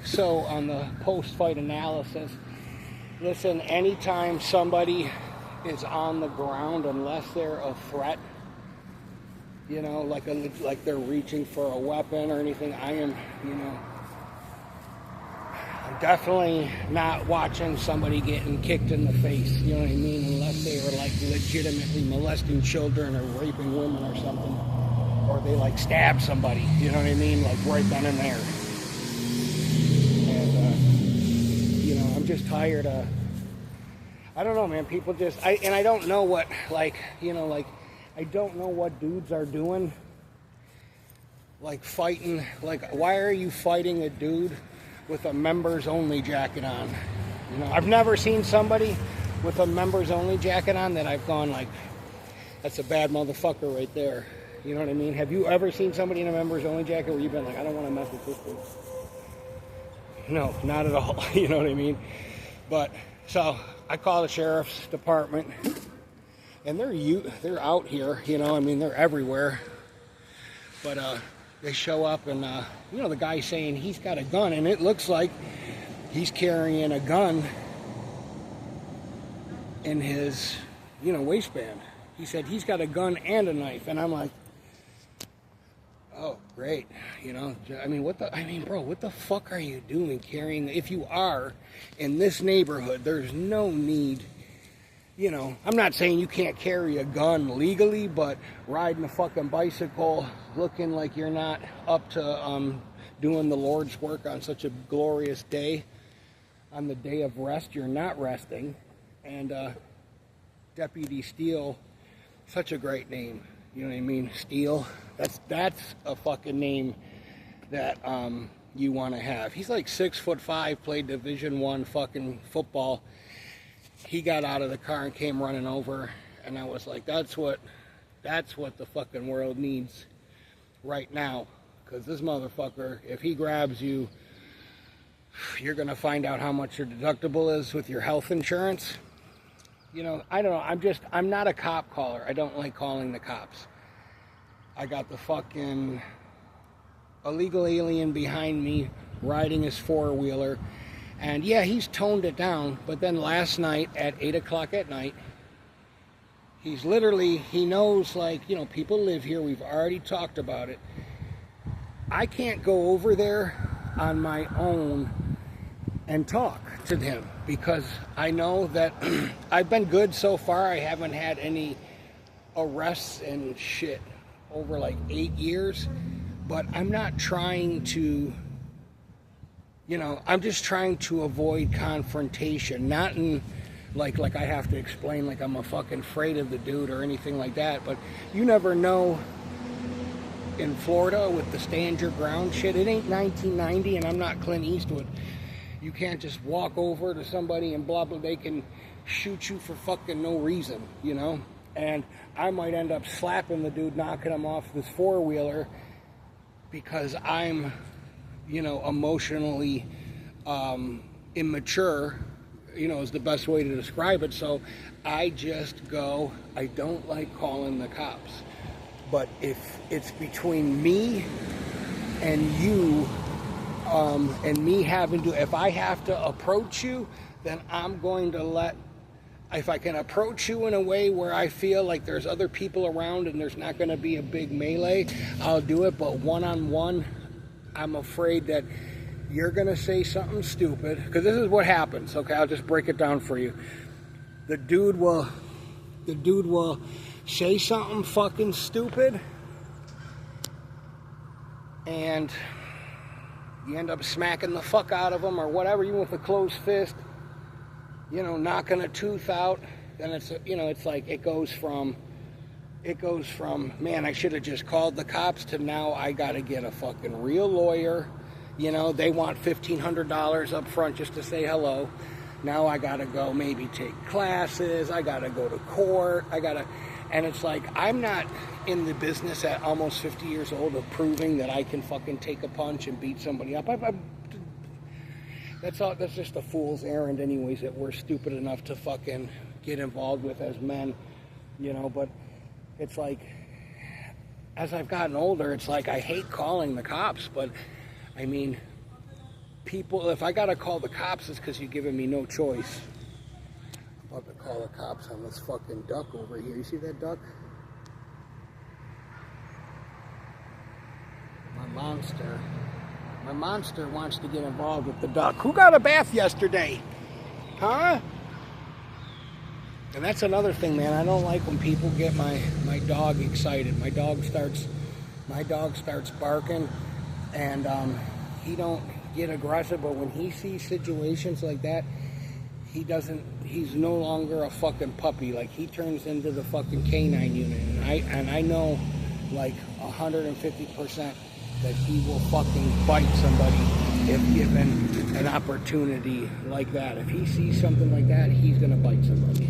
So on the post-fight analysis, listen, anytime somebody is on the ground, unless they're a threat, you know, like they're reaching for a weapon or anything, I'm definitely not watching somebody getting kicked in the face, you know what I mean, unless they were like legitimately molesting children or raping women or something, or they like stab somebody, you know what I mean, like right then and there. And I'm just tired of, I don't know, man, people just, I don't know what, I don't know what dudes are doing, like fighting, like why are you fighting a dude with a members only jacket on? You know, I've never seen somebody with a members only jacket on that I've gone like, that's a bad motherfucker right there. You know what I mean? Have you ever seen somebody in a members only jacket where you've been like, I don't want to mess with this dude? No, not at all. You know what I mean? But so I call the sheriff's department, and they're out here. You know, I mean, they're everywhere. But they show up, and the guy's saying he's got a gun, and it looks like he's carrying a gun in his, waistband. He said he's got a gun and a knife, and I'm like, oh, great. Bro, what the fuck are you doing carrying? If you are in this neighborhood, there's no need. I'm not saying you can't carry a gun legally, but riding a fucking bicycle, looking like you're not up to doing the Lord's work on such a glorious day, on the day of rest, you're not resting. And Deputy Steele, such a great name. You know what I mean? Steele. That's a fucking name that you want to have. He's like 6'5", played Division I fucking football. He got out of the car and came running over, and I was like, that's what the fucking world needs right now. Because this motherfucker, if he grabs you, you're gonna find out how much your deductible is with your health insurance. I don't know. I'm not a cop caller. I don't like calling the cops. I got the fucking illegal alien behind me riding his four-wheeler. And yeah, he's toned it down. But then last night at 8 o'clock at night, he knows, people live here. We've already talked about it. I can't go over there on my own and talk to him because I know that I've been good so far. I haven't had any arrests and shit over like 8 years, but I'm not trying to, I'm just trying to avoid confrontation, not in like I have to explain like I'm a fucking afraid of the dude or anything like that, but you never know in Florida with the stand your ground shit. It ain't 1990 and I'm not Clint Eastwood. You can't just walk over to somebody and blah, blah, they can shoot you for fucking no reason, And I might end up slapping the dude, knocking him off this four-wheeler because I'm, emotionally immature, is the best way to describe it. So I just go, I don't like calling the cops. But if it's between me and you, and me having to, if I have to approach you, then I'm going to if I can approach you in a way where I feel like there's other people around and there's not going to be a big melee, I'll do it. But one-on-one, I'm afraid that you're going to say something stupid. Because this is what happens, okay? I'll just break it down for you. The dude will say something fucking stupid, and you end up smacking the fuck out of him or whatever, even with a closed fist, knocking a tooth out. Then it's, it's like it goes from, man, I should have just called the cops to now I got to get a fucking real lawyer. They want $1,500 up front just to say hello. Now I got to go maybe take classes. I got to go to court. And it's like, I'm not in the business at almost 50 years old of proving that I can fucking take a punch and beat somebody up. That's just a fool's errand anyways that we're stupid enough to fucking get involved with as men, but it's like, as I've gotten older, it's like I hate calling the cops, but I mean, people, if I gotta call the cops, it's because you're giving me no choice. I'm about to call the cops on this fucking duck over here. You see that duck? My monster wants to get involved with the duck. Who got a bath yesterday? Huh? And that's another thing, man. I don't like when people get my dog excited. My dog starts barking, and he don't get aggressive, but when he sees situations like that, he's no longer a fucking puppy. Like, he turns into the fucking canine unit, and I know like 150% that he will fucking bite somebody if given an opportunity like that. If he sees something like that, he's gonna bite somebody.